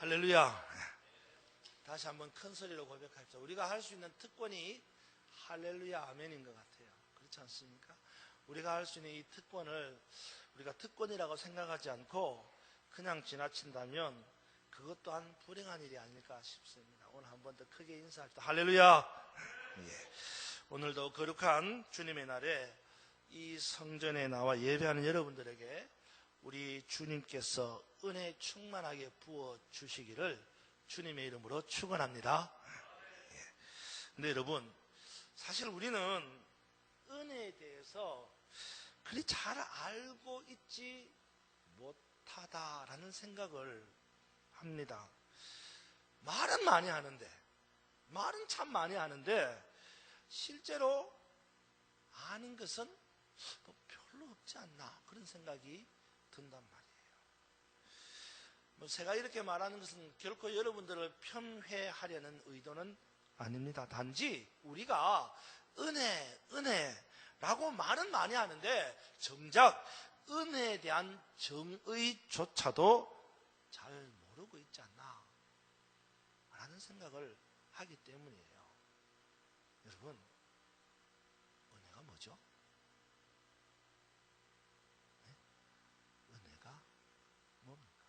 할렐루야. 다시 한번 큰 소리로 고백합시다. 우리가 할 수 있는 특권이 할렐루야 아멘인 것 같아요. 그렇지 않습니까? 우리가 할 수 있는 이 특권을 우리가 특권이라고 생각하지 않고 그냥 지나친다면 그것 또한 불행한 일이 아닐까 싶습니다. 오늘 한 번 더 크게 인사합시다. 할렐루야. 예. 오늘도 거룩한 주님의 날에 이 성전에 나와 예배하는 여러분들에게 우리 주님께서 은혜 충만하게 부어 주시기를 주님의 이름으로 축원합니다. 근데 여러분, 사실 우리는 은혜에 대해서 그리 잘 알고 있지 못하다라는 생각을 합니다. 말은 많이 하는데, 말은 참 많이 하는데 실제로 아는 것은 별로 없지 않나 그런 생각이 든단 말이에요. 제가 이렇게 말하는 것은 결코 여러분들을 폄훼하려는 의도는 아닙니다. 단지 우리가 은혜라고 말은 많이 하는데 정작 은혜에 대한 정의조차도 잘 모르고 있지 않나 라는 생각을 하기 때문이에요. 여러분, 은혜가 뭐죠? 네? 은혜가 뭡니까?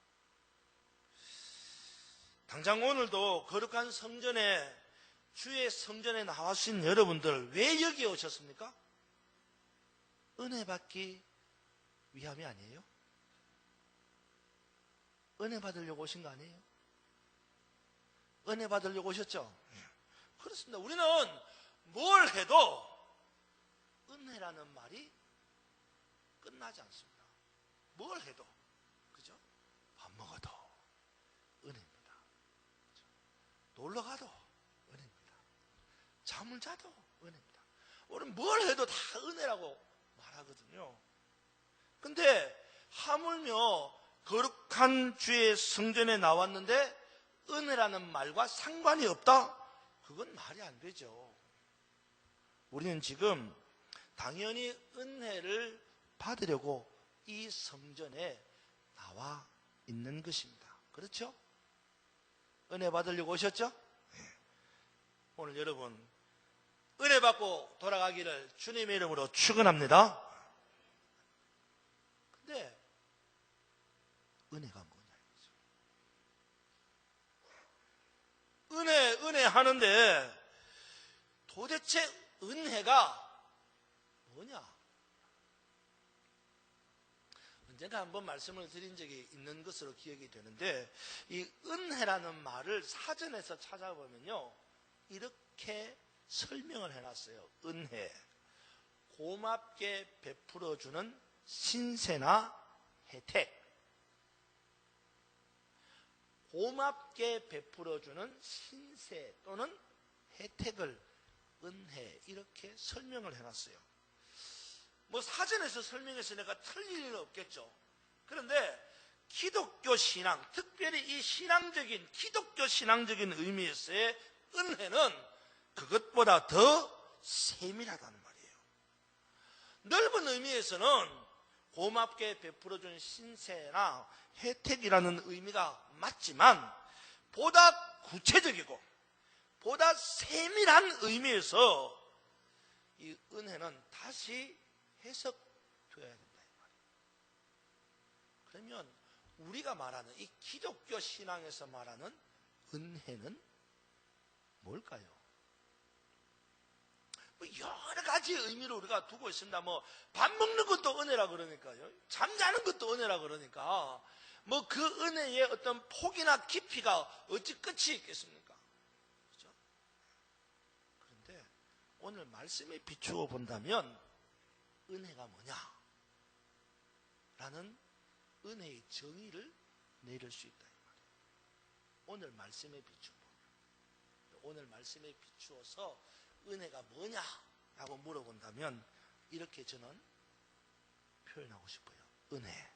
당장 오늘도 거룩한 성전에, 주의 성전에 나와주신 여러분들 왜 여기 오셨습니까? 은혜 받기 위함이 아니에요? 은혜 받으려고 오신 거 아니에요? 은혜 받으려고 오셨죠? 그렇습니다. 우리는 뭘 해도 은혜라는 말이 끝나지 않습니다. 뭘 해도, 그죠? 밥 먹어도 은혜입니다. 그죠? 놀러 가도 은혜입니다. 잠을 자도 은혜입니다. 우리는 뭘 해도 다 은혜라고 말하거든요. 근데 하물며 거룩한 주의 성전에 나왔는데 은혜라는 말과 상관이 없다? 그건 말이 안 되죠. 우리는 지금 당연히 은혜를 받으려고 이 성전에 나와 있는 것입니다. 그렇죠? 은혜 받으려고 오셨죠? 오늘 여러분 은혜 받고 돌아가기를 주님의 이름으로 축원합니다. 근데 은혜가 뭐냐 이거죠. 은혜 하는데 도대체 은혜가 뭐냐? 언젠가 한번 말씀을 드린 적이 있는 것으로 기억이 되는데 이 은혜라는 말을 사전에서 찾아보면요 이렇게 설명을 해놨어요. 은혜, 고맙게 베풀어주는 신세나 혜택. 고맙게 베풀어주는 신세 또는 혜택을 은혜 이렇게 설명을 해놨어요. 사전에서 설명했으니까 틀릴 일은 없겠죠. 그런데 기독교 신앙, 특별히 이 신앙적인 기독교 신앙적인 의미에서의 은혜는 그것보다 더 세밀하다는 말이에요. 넓은 의미에서는 고맙게 베풀어준 신세나 혜택이라는 의미가 맞지만 보다 구체적이고 보다 세밀한 의미에서 이 은혜는 다시 해석되어야 된다 이 말이에요. 그러면 우리가 말하는 이 기독교 신앙에서 말하는 은혜는 뭘까요? 여러 가지 의미로 우리가 두고 있습니다. 밥 먹는 것도 은혜라 그러니까요. 잠자는 것도 은혜라 그러니까 그 은혜의 어떤 폭이나 깊이가 어찌 끝이 있겠습니까? 그렇죠? 그런데 오늘 말씀에 비추어 본다면 은혜가 뭐냐? 라는 은혜의 정의를 내릴 수 있다 이 말이에요. 오늘 말씀에 비추어 오늘 말씀에 비추어서 은혜가 뭐냐라고 물어본다면 이렇게 저는 표현하고 싶어요. 은혜.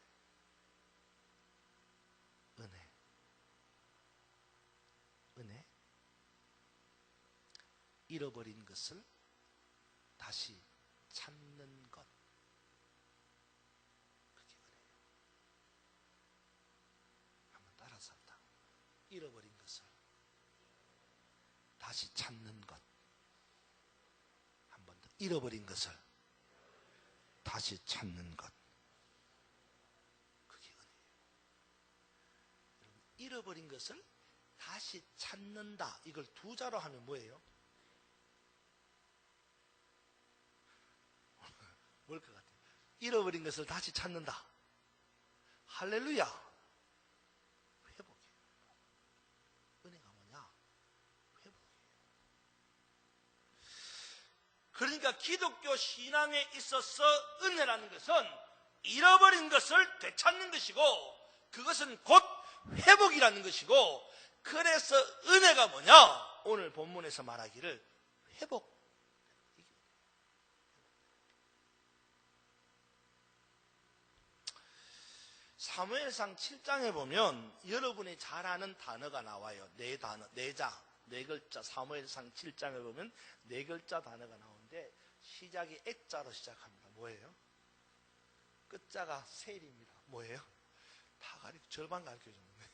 잃어버린 것을 다시 찾는 것. 그게 은혜예요. 한번 따라서 합니다. 잃어버린 것을 다시 찾는 것. 한 번 더. 잃어버린 것을 다시 찾는 것. 그게 은혜예요. 여러분, 잃어버린 것을 다시 찾는다. 이걸 두 자로 하면 뭐예요? 뭘 것 같아요? 잃어버린 것을 다시 찾는다. 할렐루야. 회복이에요. 은혜가 뭐냐? 회복이에요. 그러니까 기독교 신앙에 있어서 은혜라는 것은 잃어버린 것을 되찾는 것이고, 그것은 곧 회복이라는 것이고, 그래서 은혜가 뭐냐? 오늘 본문에서 말하기를 회복. 사무엘상 7장에 보면 여러분이 잘 아는 단어가 나와요. 네 단어, 네 글자. 사무엘상 7장에 보면 네 글자 단어가 나오는데 시작이 액자로 시작합니다. 뭐예요? 끝자가 셀입니다. 뭐예요? 다 절반 가르쳐줬는데.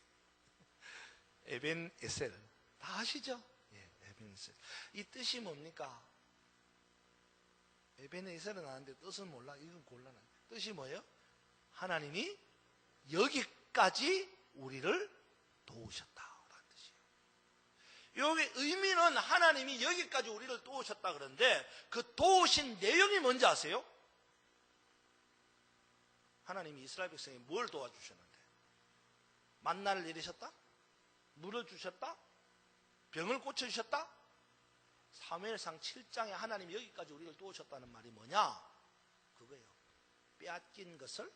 에벤에셀. 다 아시죠? 예, 에벤에셀. 이 뜻이 뭡니까? 에벤에셀은 아는데 뜻은 몰라. 이건 곤란한데. 뜻이 뭐예요? 하나님이 여기까지 우리를 도우셨다라는 뜻이에요. 여기 의미는 하나님이 여기까지 우리를 도우셨다 그러는데, 그 도우신 내용이 뭔지 아세요? 하나님이 이스라엘 백성이 뭘 도와주셨는데? 만나를 내리셨다? 물을 주셨다? 병을 고쳐주셨다? 사무엘상 7장에 하나님이 여기까지 우리를 도우셨다는 말이 뭐냐? 그거예요. 빼앗긴 것을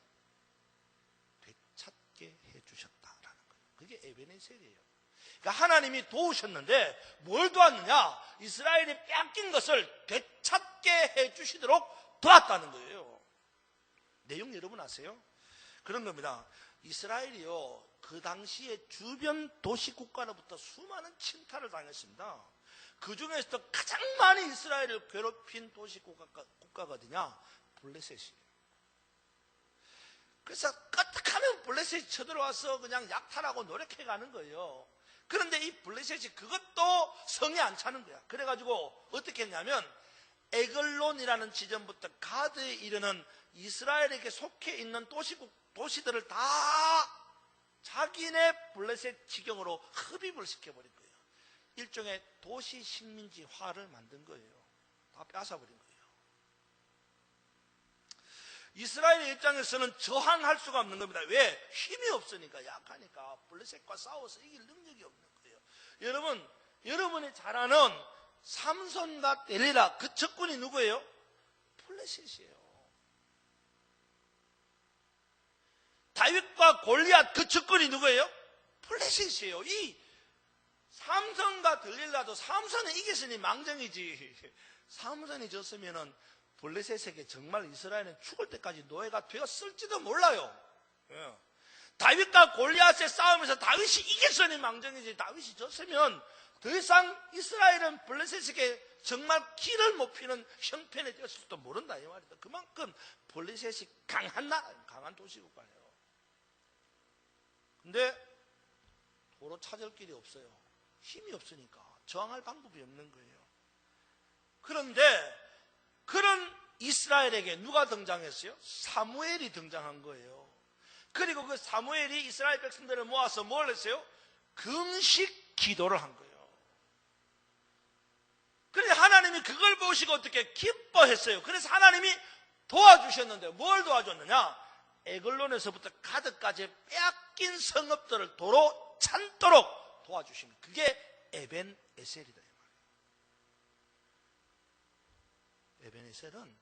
되찾게 해주셨다라는 거예요. 그게 에베네셀이에요. 그러니까 하나님이 도우셨는데 뭘 도왔느냐? 이스라엘이 빼앗긴 것을 되찾게 해주시도록 도왔다는 거예요. 내용 여러분 아세요? 그런 겁니다. 이스라엘이요, 그 당시에 주변 도시 국가로부터 수많은 침탈을 당했습니다. 그 중에서도 가장 많이 이스라엘을 괴롭힌 도시 국가가 어디냐? 블레셋이에요. 그래서 어떻게 하면 블레셋이 쳐들어와서 그냥 약탈하고 노력해가는 거예요. 그런데 이 블레셋이 그것도 성에 안 차는 거야. 그래가지고 어떻게 했냐면 에글론이라는 지점부터 가드에 이르는 이스라엘에게 속해 있는 도시들을 다 자기네 블레셋 지경으로 흡입을 시켜버린 거예요. 일종의 도시 식민지화를 만든 거예요. 다 뺏어버린 거예요. 이스라엘의 입장에서는 저항할 수가 없는 겁니다. 왜? 힘이 없으니까, 약하니까. 블레셋과 싸워서 이길 능력이 없는 거예요. 여러분이 잘 아는 삼손과 델리라, 그 적군이 누구예요? 블레셋이에요. 다윗과 골리앗, 그 적군이 누구예요? 블레셋이에요. 이 삼손과 들릴라도 삼손이 이겼으니 망정이지. 삼손이 졌으면은 블레셋에게 정말 이스라엘은 죽을 때까지 노예가 되었을지도 몰라요. 예. 다윗과 골리앗의 싸움에서 다윗이 이겼으니 망정이지, 다윗이 졌으면 더 이상 이스라엘은 블레셋에게 정말 길을 못 피는 형편에 되었을지도 모른다 이 말이다. 그만큼 블레셋이 강한 나라, 강한 도시국가예요. 근데 도로 찾을 길이 없어요. 힘이 없으니까 저항할 방법이 없는 거예요. 그런데 그런 이스라엘에게 누가 등장했어요? 사무엘이 등장한 거예요. 그리고 그 사무엘이 이스라엘 백성들을 모아서 뭘 했어요? 금식 기도를 한 거예요. 그래서 하나님이 그걸 보시고 어떻게 기뻐했어요. 그래서 하나님이 도와주셨는데 뭘 도와줬느냐? 에글론에서부터 가드까지 빼앗긴 성읍들을 도로 찾도록 도와주신 거예요. 그게 에벤에셀이다. 에벤에셀은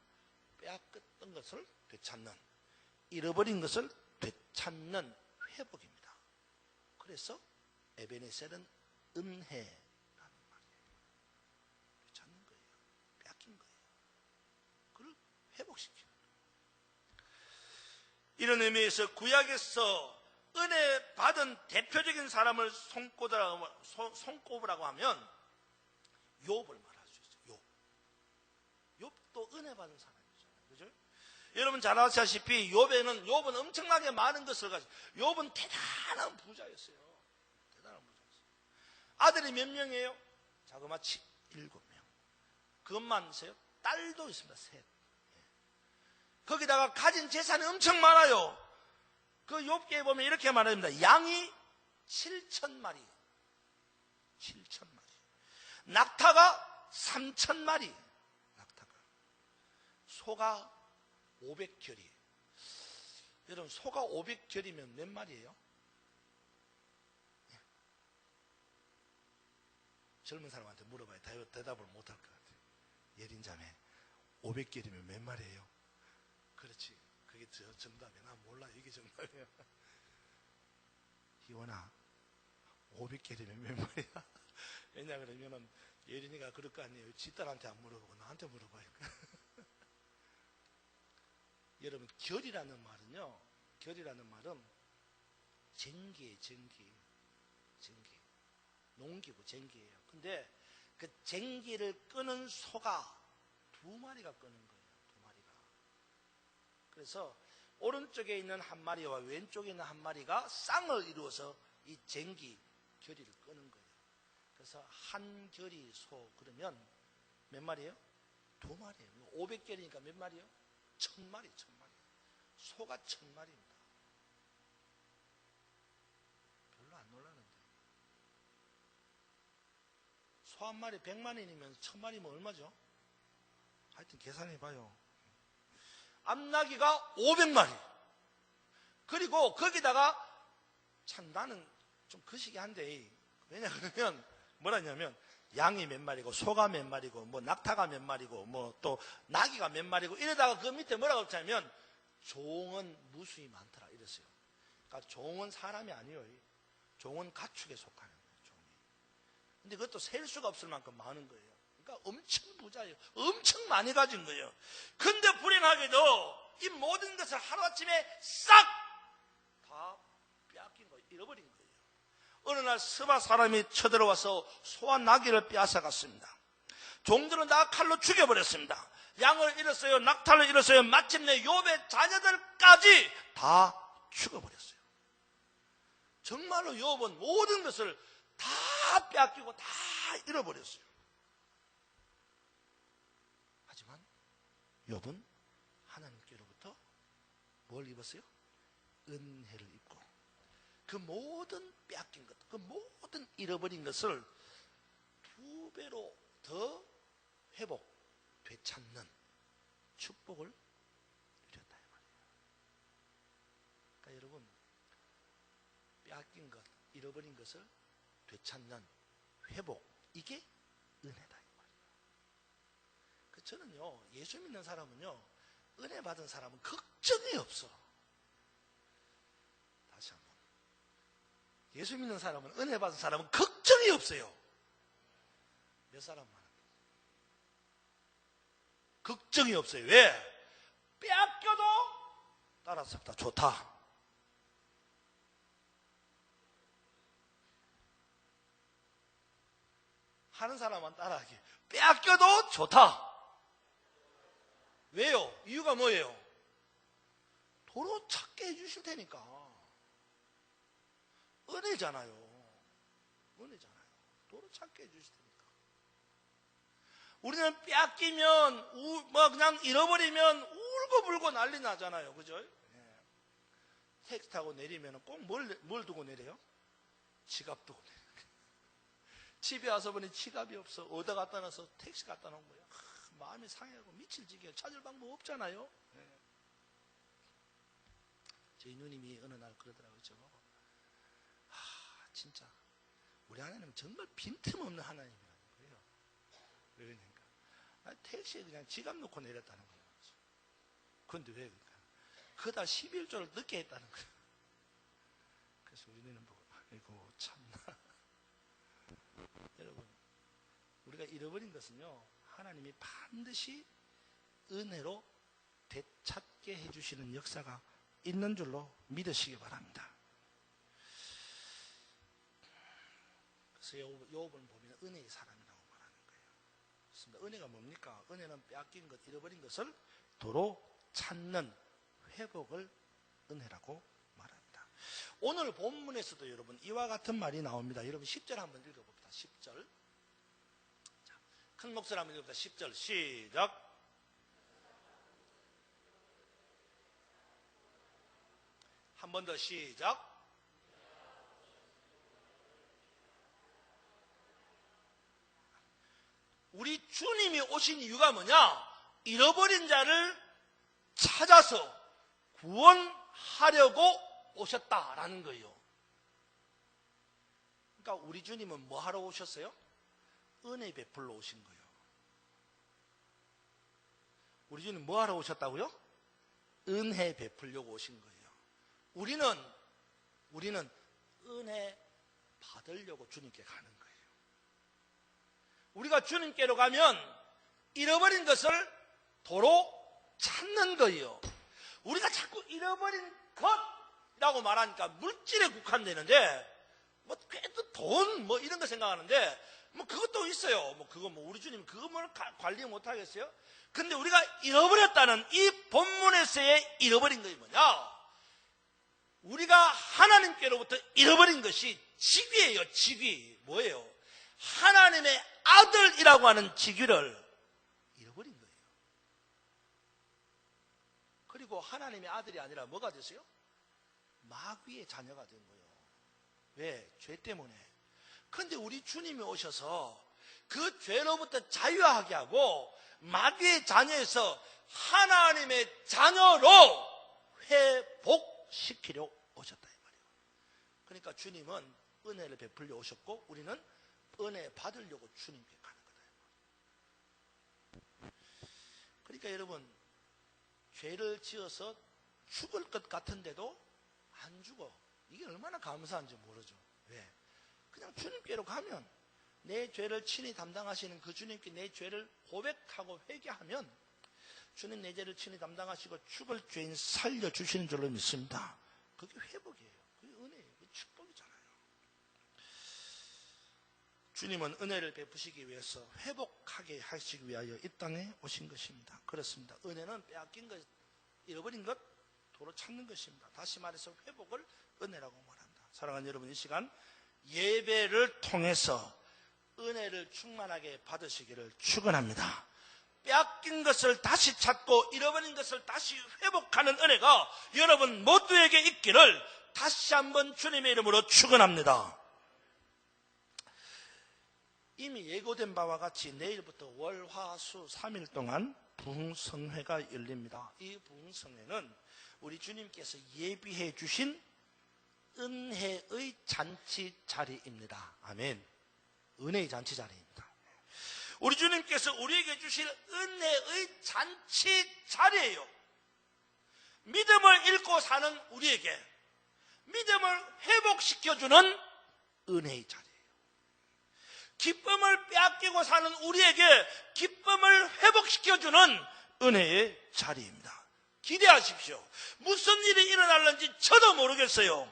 빼앗겼던 것을 되찾는, 잃어버린 것을 되찾는 회복입니다. 그래서 에벤에셀은 은혜라는 말이에요. 되찾는 거예요. 빼앗긴 거예요. 그걸 회복시키는 거예요. 이런 의미에서 구약에서 은혜 받은 대표적인 사람을 손꼽으라고 하면 욥을 말할 수 있어요. 욥도 은혜 받은 사람이잖아요. 그죠? 여러분 잘 아시다시피 욥은 엄청나게 많은 것을 가지고, 욥은 대단한 부자였어요. 대단한 부자였어요. 아들이 몇 명이에요? 자그마치 7명. 그것만 세요? 딸도 있습니다. 셋. 거기다가 가진 재산이 엄청 많아요. 그 욥기에 보면 이렇게 말합니다. 양이 7,000마리. 7,000마리. 낙타가 3,000마리. 낙타가. 소가 500결이. 여러분, 소가 500결이면 몇 마리예요? 젊은 사람한테 물어봐야 대답을 못할 것 같아요. 예린자매, 500결이면 몇 마리예요? 그렇지. 그게 정답이야. 나 몰라. 이게 정답이야. 희원아, 500결이면 몇 마리야? 왜냐 그러면은 예린이가 그럴 거 아니에요. 지 딸한테 안 물어보고 나한테 물어봐요. 여러분, 결이라는 말은요, 결이라는 말은 쟁기예요. 쟁기. 농기고 쟁기예요. 근데 그 쟁기를 끄는 소가 2마리가 끄는 거예요. 2마리가. 그래서 오른쪽에 있는 한 마리와 왼쪽에 있는 한 마리가 쌍을 이루어서 이 쟁기 결의를 끄는 거예요. 그래서 한 결이 소 그러면 몇 마리예요? 2마리예요. 500결이니까 몇 마리예요? 1,000마리. 소가 1,000마리입니다. 별로 안 놀라는데. 소 한 마리 100만원이면 1,000마리면 얼마죠? 하여튼 계산해봐요. 암나기가 500마리. 그리고 거기다가 참 나는 좀 거시기 한데, 왜냐 그러면 뭐라냐면 양이 몇 마리고 소가 몇 마리고 뭐 낙타가 몇 마리고 뭐 또 나귀가 몇 마리고 이러다가 그 밑에 뭐라고 했냐면 종은 무수히 많더라 이랬어요. 그러니까 종은 사람이 아니에요. 종은 가축에 속하는 거예요. 종이. 근데 그것도 셀 수가 없을 만큼 많은 거예요. 그러니까 엄청 부자예요. 엄청 많이 가진 거예요. 근데 불행하게도 이 모든 것을 하루아침에 싹 다 빼앗긴 거예요. 잃어버린 거예요. 어느 날 스바 사람이 쳐들어와서 소와 나귀를 빼앗아갔습니다. 종들은 다 칼로 죽여버렸습니다. 양을 잃었어요. 낙타를 잃었어요. 마침내 욥의 자녀들까지 다 죽어버렸어요. 정말로 욥은 모든 것을 다 빼앗기고 다 잃어버렸어요. 하지만 욥은 하나님께로부터 뭘 입었어요? 은혜를 입고 그 모든 빼앗긴 것, 그 모든 잃어버린 것을 2배로 더 회복, 되찾는 축복을 누렸다 이 말이에요. 그러니까 여러분, 빼앗긴 것, 잃어버린 것을 되찾는 회복, 이게 은혜다 이 말이에요. 저는요, 예수 믿는 사람은요, 은혜 받은 사람은 걱정이 없어. 다시 한번. 예수 믿는 사람은, 은혜 받은 사람은 걱정이 없어요. 몇 사람만. 걱정이 없어요. 왜? 빼앗겨도 따라서 다 좋다. 하는 사람만 따라하기. 빼앗겨도 좋다. 왜요? 이유가 뭐예요? 도로 찾게 해주실 테니까. 은혜잖아요. 은혜잖아요. 도로 찾게 해주실 테니까. 우리는 빼앗기면, 그냥 잃어버리면 울고불고 난리 나잖아요. 그죠? 네. 택시 타고 내리면 꼭 뭘 두고 내려요? 지갑 두고 내려요. 집에 와서 보니 지갑이 없어. 어디다 갖다 놔서 택시 갖다 놓은 거예요. 마음이 상해하고 미칠 지경에 찾을 방법 없잖아요. 네. 저희 누님이 어느 날 그러더라고요. 저보고. 진짜 우리 하나님은 정말 빈틈없는 하나님이라는 거예요. 왜 그러니까 택시에 그냥 지갑 놓고 내렸다는 거예요. 그런데 왜 그러니까 그달 11조를 늦게 했다는 거예요. 그래서 우리는 보고 아이고 참나. 여러분, 우리가 잃어버린 것은요, 하나님이 반드시 은혜로 되찾게 해주시는 역사가 있는 줄로 믿으시기 바랍니다. 그래서 욥을 보면 은혜의 사람이라고 말하는 거예요. 그렇습니다. 은혜가 뭡니까? 은혜는 빼앗긴 것, 잃어버린 것을 도로 찾는 회복을 은혜라고 말합니다. 오늘 본문에서도 여러분 이와 같은 말이 나옵니다. 여러분 10절 한번 읽어봅니다. 10절. 자, 큰 목소리 한번 읽어봅니다. 10절 시작. 한 번 더 시작. 우리 주님이 오신 이유가 뭐냐? 잃어버린 자를 찾아서 구원하려고 오셨다라는 거예요. 그러니까 우리 주님은 뭐 하러 오셨어요? 은혜 베풀러 오신 거예요. 우리 주님 뭐 하러 오셨다고요? 은혜 베풀려고 오신 거예요. 우리는 은혜 받으려고 주님께 가는 거예요. 우리가 주님께로 가면 잃어버린 것을 도로 찾는 거예요. 우리가 자꾸 잃어버린 것이라고 말하니까 물질에 국한되는데, 뭐 그래도 돈 뭐 이런 거 생각하는데, 뭐 그것도 있어요. 뭐 그거 뭐 우리 주님 그거 뭐 관리 못 하겠어요? 근데 우리가 잃어버렸다는 이 본문에서의 잃어버린 것이 뭐냐? 우리가 하나님께로부터 잃어버린 것이 직위예요. 직위. 뭐예요? 하나님의 아들이라고 하는 직위를 잃어버린 거예요. 그리고 하나님의 아들이 아니라 뭐가 됐어요? 마귀의 자녀가 된 거예요. 왜? 죄 때문에. 그런데 우리 주님이 오셔서 그 죄로부터 자유하게 하고 마귀의 자녀에서 하나님의 자녀로 회복시키려 오셨다 이 말이에요. 그러니까 주님은 은혜를 베풀려 오셨고 우리는 은혜 받으려고 주님께 가는 거다. 그러니까 여러분, 죄를 지어서 죽을 것 같은데도 안 죽어. 이게 얼마나 감사한지 모르죠. 왜? 그냥 주님께로 가면 내 죄를 친히 담당하시는 그 주님께 내 죄를 고백하고 회개하면 주님 내 죄를 친히 담당하시고 죽을 죄인 살려주시는 줄로 믿습니다. 그게 회복이에요. 그게 은혜예요. 그게 축복이잖아요. 주님은 은혜를 베푸시기 위해서 회복하게 하시기 위하여 이 땅에 오신 것입니다. 그렇습니다. 은혜는 빼앗긴 것, 잃어버린 것, 도로 찾는 것입니다. 다시 말해서 회복을 은혜라고 말한다. 사랑하는 여러분, 이 시간 예배를 통해서 은혜를 충만하게 받으시기를 축원합니다. 빼앗긴 것을 다시 찾고 잃어버린 것을 다시 회복하는 은혜가 여러분 모두에게 있기를 다시 한번 주님의 이름으로 축원합니다. 이미 예고된 바와 같이 내일부터 월, 화, 수 3일 동안 부흥성회가 열립니다. 이 부흥성회는 우리 주님께서 예비해 주신 은혜의 잔치 자리입니다. 아멘. 은혜의 잔치 자리입니다. 우리 주님께서 우리에게 주실 은혜의 잔치 자리예요. 믿음을 잃고 사는 우리에게 믿음을 회복시켜주는 은혜의 자리예요. 기쁨을 빼앗기고 사는 우리에게 기쁨을 회복시켜주는 은혜의 자리입니다. 기대하십시오. 무슨 일이 일어날는지 저도 모르겠어요.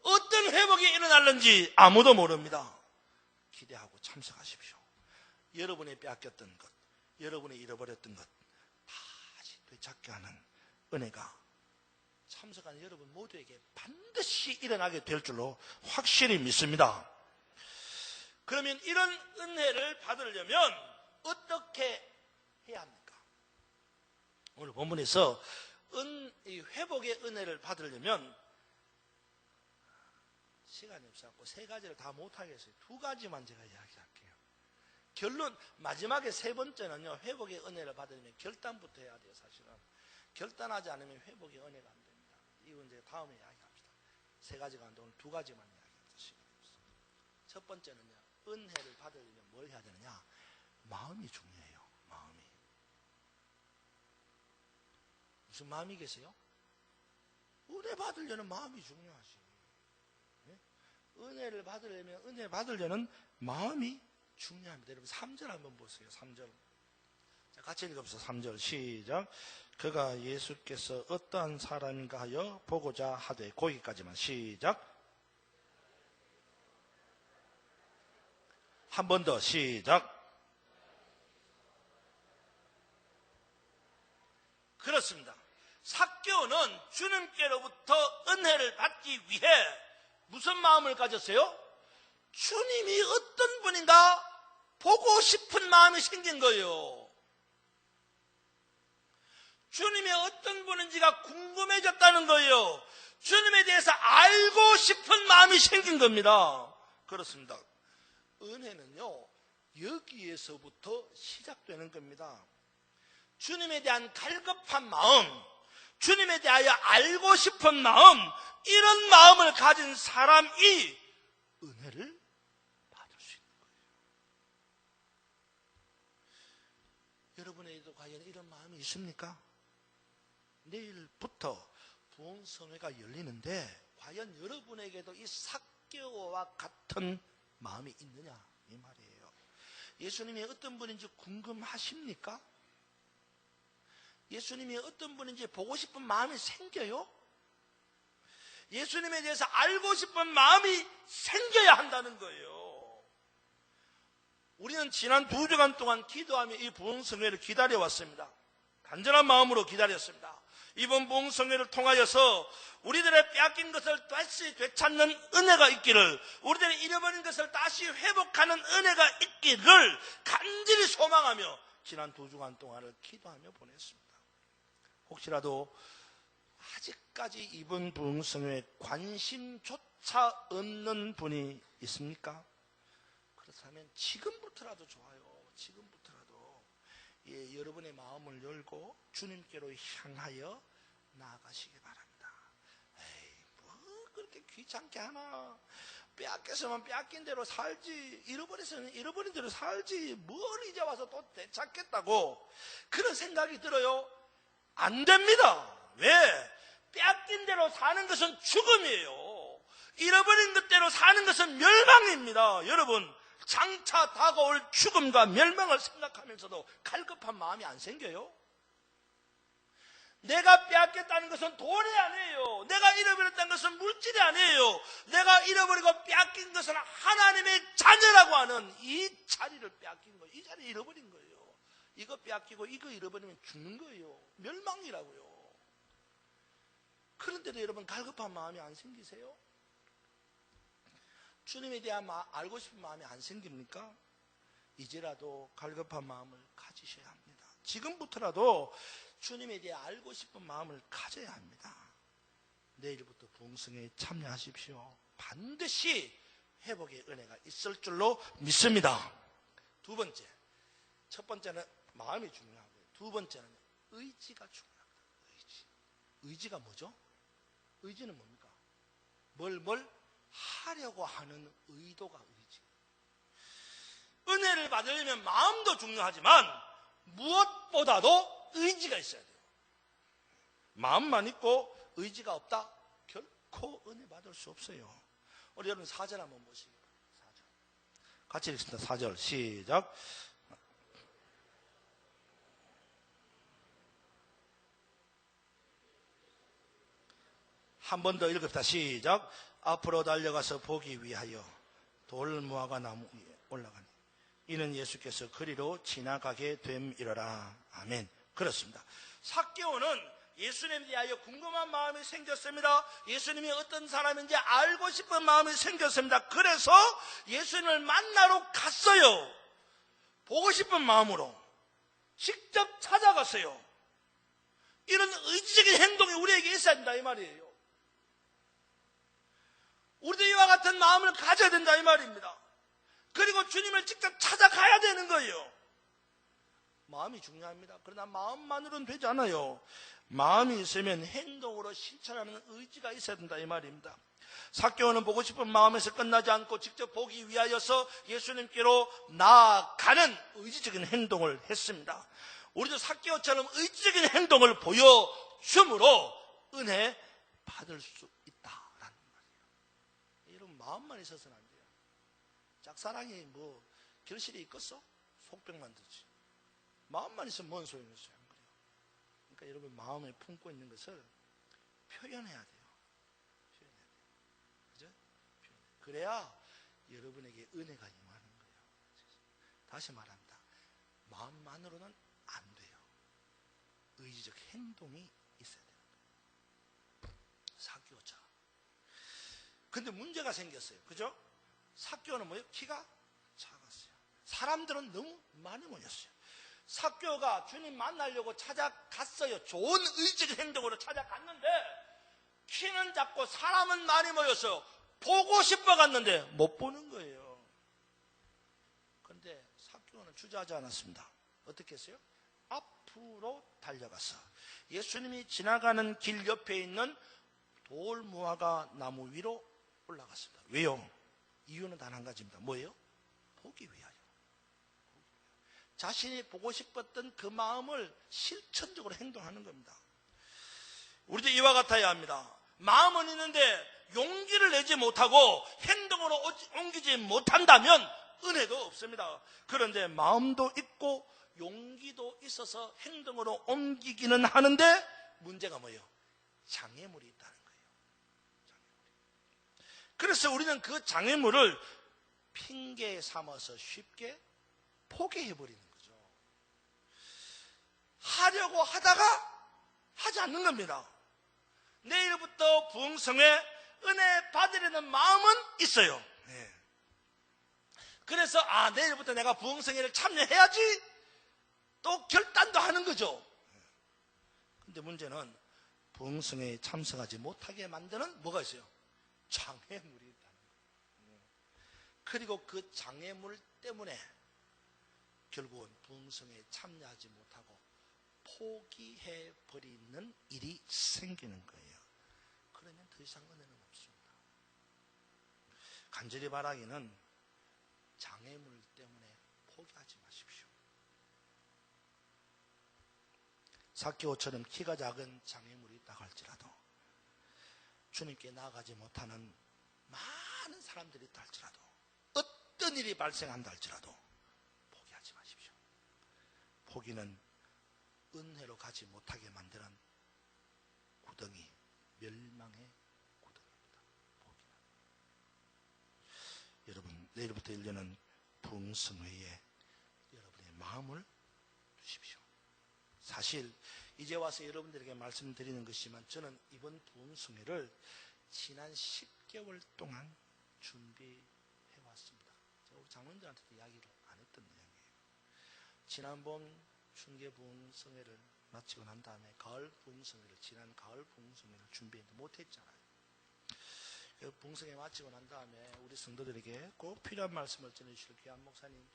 어떤 회복이 일어날는지 아무도 모릅니다. 기대하고 참석하십시오. 여러분이 빼앗겼던 것, 여러분이 잃어버렸던 것 다시 되찾게 하는 은혜가 참석하는 여러분 모두에게 반드시 일어나게 될 줄로 확실히 믿습니다. 그러면 이런 은혜를 받으려면 어떻게 해야 합니까? 오늘 본문에서 이 회복의 은혜를 받으려면 시간이 없어서 세 가지를 다 못하겠어요. 두 가지만 제가 이야기할게요. 결론, 마지막에 세 번째는요, 회복의 은혜를 받으려면 결단부터 해야 돼요, 사실은. 결단하지 않으면 회복의 은혜가 안 됩니다. 이건 제가 다음에 이야기합니다. 세 가지가 안 돼, 오늘 두 가지만 이야기합니다. 시간이 없어요. 첫 번째는요, 은혜를 받으려면 뭘 해야 되느냐? 마음이 중요해요, 마음이. 무슨 마음이 계세요? 은혜 받으려는 마음이 중요하지. 네? 은혜를 받으려는 마음이 중요합니다. 여러분 3절 한번 보세요. 3절. 자, 같이 읽어보세요. 3절 시작. 그가 예수께서 어떠한 사람인가 하여 보고자 하되, 거기까지만 시작. 한 번 더 시작. 그렇습니다. 삭개오는 주님께로부터 은혜를 받기 위해 무슨 마음을 가졌어요? 주님이 어떤 분인가 보고 싶은 마음이 생긴 거예요. 주님이 어떤 분인지가 궁금해졌다는 거예요. 주님에 대해서 알고 싶은 마음이 생긴 겁니다. 그렇습니다. 은혜는요, 여기에서부터 시작되는 겁니다. 주님에 대한 갈급한 마음, 주님에 대하여 알고 싶은 마음, 이런 마음을 가진 사람이 은혜를 받을 수 있는 거예요. 여러분에게도 과연 이런 마음이 있습니까? 내일부터 부흥성회가 열리는데 과연 여러분에게도 이 삭개오와 같은 마음이 있느냐, 이 말이에요. 예수님이 어떤 분인지 궁금하십니까? 예수님이 어떤 분인지 보고 싶은 마음이 생겨요? 예수님에 대해서 알고 싶은 마음이 생겨야 한다는 거예요. 우리는 지난 2주간 동안 기도하며 이 부흥성회를 기다려왔습니다. 간절한 마음으로 기다렸습니다. 이번 부흥성회를 통하여서 우리들의 빼앗긴 것을 다시 되찾는 은혜가 있기를, 우리들의 잃어버린 것을 다시 회복하는 은혜가 있기를 간절히 소망하며 지난 2주간 동안을 기도하며 보냈습니다. 혹시라도 아직까지 이번 부흥성회에 관심조차 없는 분이 있습니까? 그렇다면 지금부터라도 좋아요. 지금부터라도 여러분의 마음을 열고 주님께로 향하여 나아가시기 바랍니다. 에이, 뭐 그렇게 귀찮게 하나. 빼앗겼으면 빼앗긴 대로 살지, 잃어버렸으면 잃어버린 대로 살지, 뭘 이제 와서 또 되찾겠다고 그런 생각이 들어요? 안 됩니다. 왜? 빼앗긴 대로 사는 것은 죽음이에요. 잃어버린 것대로 사는 것은 멸망입니다. 여러분, 장차 다가올 죽음과 멸망을 생각하면서도 갈급한 마음이 안 생겨요? 내가 빼앗겼다는 것은 돈이 아니에요. 내가 잃어버렸다는 것은 물질이 아니에요. 내가 잃어버리고 빼앗긴 것은 하나님의 자녀라고 하는 이 자리를 빼앗긴 거예요. 이 자리를 잃어버린 거예요. 이거 빼앗기고 이거 잃어버리면 죽는 거예요. 멸망이라고요. 그런데도 여러분 갈급한 마음이 안 생기세요? 주님에 대한 알고 싶은 마음이 안 생깁니까? 이제라도 갈급한 마음을 가지셔야 합니다. 지금부터라도 주님에 대해 알고 싶은 마음을 가져야 합니다. 내일부터 부흥성회에 참여하십시오. 반드시 회복의 은혜가 있을 줄로 믿습니다. 두 번째, 첫 번째는 마음이 중요하고요. 두 번째는 의지가 중요합니다. 의지가 뭐죠? 의지는 뭡니까? 뭘 하려고 하는 의도가 의지. 은혜를 받으려면 마음도 중요하지만 무엇보다도 의지가 있어야 돼요. 마음만 있고 의지가 없다? 결코 은혜 받을 수 없어요. 우리 여러분 4절 한번 보시기 바랍니다. 4절. 같이 읽습니다. 4절 시작. 한 번 더 읽읍시다. 시작. 앞으로 달려가서 보기 위하여 돌무화과 나무 위에 올라가니 이는 예수께서 그리로 지나가게 됨이러라. 아멘. 그렇습니다. 삭개오는 예수님에 대하여 궁금한 마음이 생겼습니다. 예수님이 어떤 사람인지 알고 싶은 마음이 생겼습니다. 그래서 예수님을 만나러 갔어요. 보고 싶은 마음으로 직접 찾아갔어요. 이런 의지적인 행동이 우리에게 있어야 된다 이 말이에요. 우리도 이와 같은 마음을 가져야 된다 이 말입니다. 그리고 주님을 직접 찾아가야 되는 거예요. 마음이 중요합니다. 그러나 마음만으로는 되지 않아요. 마음이 있으면 행동으로 실천하는 의지가 있어야 된다 이 말입니다. 삭개오는 보고 싶은 마음에서 끝나지 않고 직접 보기 위하여서 예수님께로 나아가는 의지적인 행동을 했습니다. 우리도 삭개오처럼 의지적인 행동을 보여줌으로 은혜 받을 수 있다라는 말이에요. 여러분 마음만 있어서는 안 돼요. 짝사랑이 뭐 결실이 있겠어? 속병만 듣지. 마음만 있으면 뭔 소용이었어요. 안 그래요? 그러니까 여러분 마음에 품고 있는 것을 표현해야 돼요. 표현해야 돼요. 그죠? 그래야 여러분에게 은혜가 임하는 거예요. 다시 말합니다. 마음만으로는 안 돼요. 의지적 행동이 있어야 돼요. 근데 문제가 생겼어요. 그죠? 삭개오는 뭐예요? 키가 작았어요. 사람들은 너무 많이 모였어요. 삭개오가 주님 만나려고 찾아갔어요. 좋은 의지적 행동으로 찾아갔는데 키는 작고 사람은 많이 모였어요. 보고 싶어 갔는데 못 보는 거예요. 그런데 삭개오는 주저하지 않았습니다. 어떻게 했어요? 앞으로 달려가서 예수님이 지나가는 길 옆에 있는 돌무화과 나무 위로 올라갔습니다. 왜요? 이유는 단 한 가지입니다. 뭐예요? 보기 위하여. 자신이 보고 싶었던 그 마음을 실천적으로 행동하는 겁니다. 우리도 이와 같아야 합니다. 마음은 있는데 용기를 내지 못하고 행동으로 옮기지 못한다면 은혜도 없습니다. 그런데 마음도 있고 용기도 있어서 행동으로 옮기기는 하는데 문제가 뭐예요? 장애물이 있다는 거예요. 그래서 우리는 그 장애물을 핑계 삼아서 쉽게 포기해버리는 거죠. 하려고 하다가 하지 않는 겁니다. 내일부터 부흥성회 은혜 받으려는 마음은 있어요. 네. 그래서 내일부터 내가 부흥성회를 참여해야지 또 결단도 하는 거죠. 근데 문제는 부흥성회에 참석하지 못하게 만드는 뭐가 있어요? 장애물이 있다는 거예요. 그리고 그 장애물 때문에 결국은 부흥성회에 참여하지 못하고 포기해버리는 일이 생기는 거예요. 그러면 더 이상 은혜는 없습니다. 간절히 바라기는 장애물 때문에 포기하지 마십시오. 삭개오처럼 키가 작은 장애물이 있다고 할지라도 주님께 나아가지 못하는 많은 사람들이 있다 할지라도 어떤 일이 발생한다 할지라도 포기하지 마십시오. 포기는 은혜로 가지 못하게 만드는 구덩이, 멸망의 구덩이입니다. 포기는. 여러분, 내일부터 열리는 부흥성회에 여러분의 마음을 두십시오. 사실 이제 와서 여러분들에게 말씀드리는 것이지만 저는 이번 부흥성회를 지난 10개월 동안 준비해 왔습니다. 제가 우리 장로님들한테도 이야기를 안 했던 내용이에요. 지난번春계 부흥성회를 마치고 난 다음에 지난 가을 부흥성회를 준비했는데 못했잖아요. 부흥성회 마치고 난 다음에 우리 성도들에게 꼭 필요한 말씀을 전해주실 귀한 목사님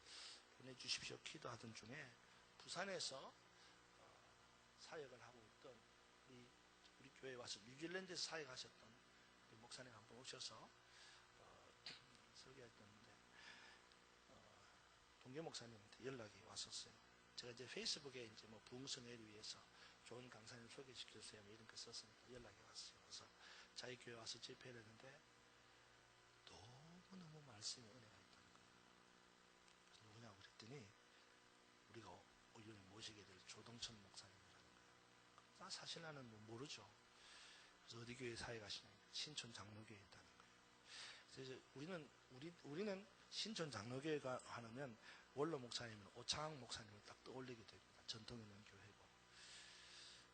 보내주십시오 기도하던 중에 부산에서 사역을 하고 있던 우리 교회에 와서 뉴질랜드에서 사역하셨던 우리 목사님 한 분 오셔서 설교했던데 동계 목사님한테 연락이 왔었어요. 제가 이제 페이스북에 이제 뭐 부흥성회를 위해서 좋은 강사님 소개시켜주세요 이런 거 썼으니까 연락이 왔어요. 그래서 자기 교회 와서 집회를 했는데 너무너무 말씀에 은혜가 있다는 거예요. 그래서 누구냐고 그랬더니 우리가 우리를 모시게 될 조동천 목사님이라는 거예요. 사실 나는 모르죠. 그래서 어디 교회 사회 가시냐? 신촌 장로교회에 있다는 거예요. 그래서 우리는 신촌 장로교회가 하면 원로 목사님은 오창 목사님을 딱 떠올리게 됩니다. 전통 있는 교회고.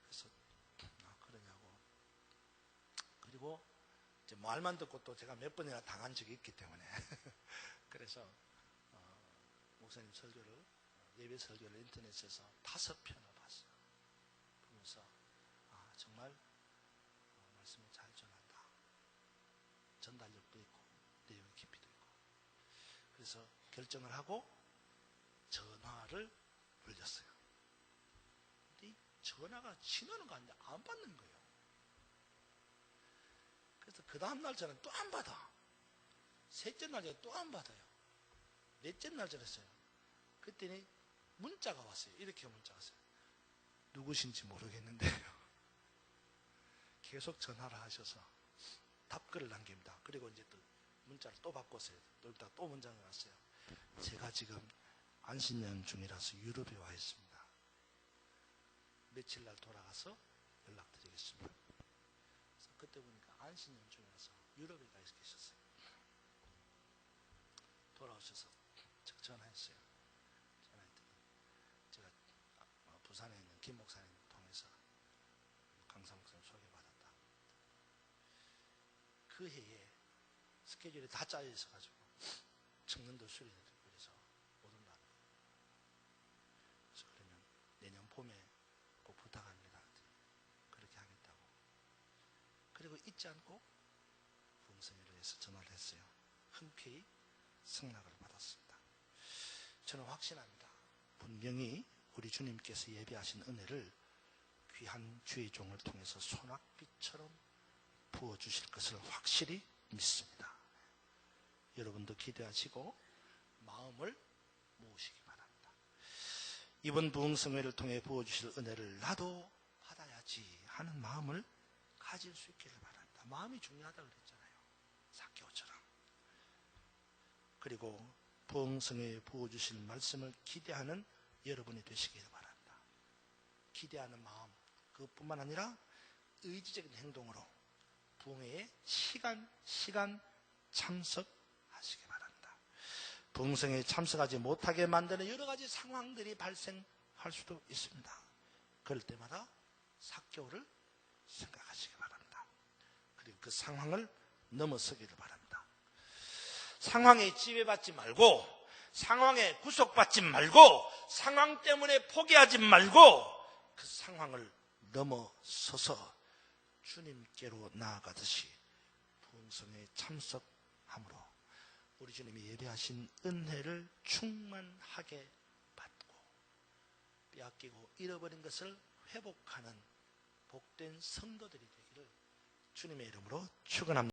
그래서 그러냐고. 그리고 이제 말만 듣고 또 제가 몇 번이나 당한 적이 있기 때문에 그래서 목사님 설교를 예배 설교를 인터넷에서 5편을 봤어요. 보면서 정말 말씀을 잘 전한다. 전달력도 있고 내용의 깊이도 있고. 그래서 결정을 하고 전화를 올렸어요. 근데 이 전화가 신호는 가는데 안 받는 거예요. 그래서 그 다음날 저는 또 안 받아. 셋째 날에 또 안 받아요. 넷째 날 전했어요. 그랬더니 문자가 왔어요. 이렇게 문자가 왔어요. 누구신지 모르겠는데요. 계속 전화를 하셔서 답글을 남깁니다. 그리고 이제 또 문자를 또 바꿨어요. 또 문자가 왔어요. 제가 지금 안신년 중이라서 유럽에 와 있습니다. 며칠 날 돌아가서 연락드리겠습니다. 그래서 그때 보니까 안신년 중이라서 유럽에 가 계셨어요. 돌아오셔서 전화했어요. 전화했더니 제가 부산에 있는 김 목사님 통해서 강사 목사님 소개받았다. 그 해에 스케줄이 다 짜여 있어가지고 청년도 수련회도 그래서 못 온다는 거예요. 그래서 그러면 내년 봄에 꼭 부탁합니다. 그렇게 하겠다고. 그리고 잊지 않고 부흥성회를 위해서 전화를 했어요. 흔쾌히 승낙을 받았습니다. 저는 확신합니다. 분명히 우리 주님께서 예비하신 은혜를 귀한 주의 종을 통해서 소낙비처럼 부어주실 것을 확실히 믿습니다. 여러분도 기대하시고 마음을 모으시기 바랍니다. 이번 부흥성회를 통해 부어주실 은혜를 나도 받아야지 하는 마음을 가질 수 있기를 바랍니다. 마음이 중요하다고 그랬잖아요. 삭개오처럼. 그리고 부흥성회에 부어주실 말씀을 기대하는 여러분이 되시기를 바랍니다. 기대하는 마음, 그것뿐만 아니라 의지적인 행동으로 부흥회에 시간 참석하시기 바랍니다. 부흥성회에 참석하지 못하게 만드는 여러 가지 상황들이 발생할 수도 있습니다. 그럴 때마다 삭개오를 생각하시기 바랍니다. 그리고 그 상황을 넘어서기를 바랍니다. 상황에 지배받지 말고, 상황에 구속받지 말고, 상황 때문에 포기하지 말고 그 상황을 넘어서서 주님께로 나아가듯이 부흥성회에 참석함으로 우리 주님이 예배하신 은혜를 충만하게 받고 빼앗기고 잃어버린 것을 회복하는 복된 성도들이 되기를 주님의 이름으로 축원합니다.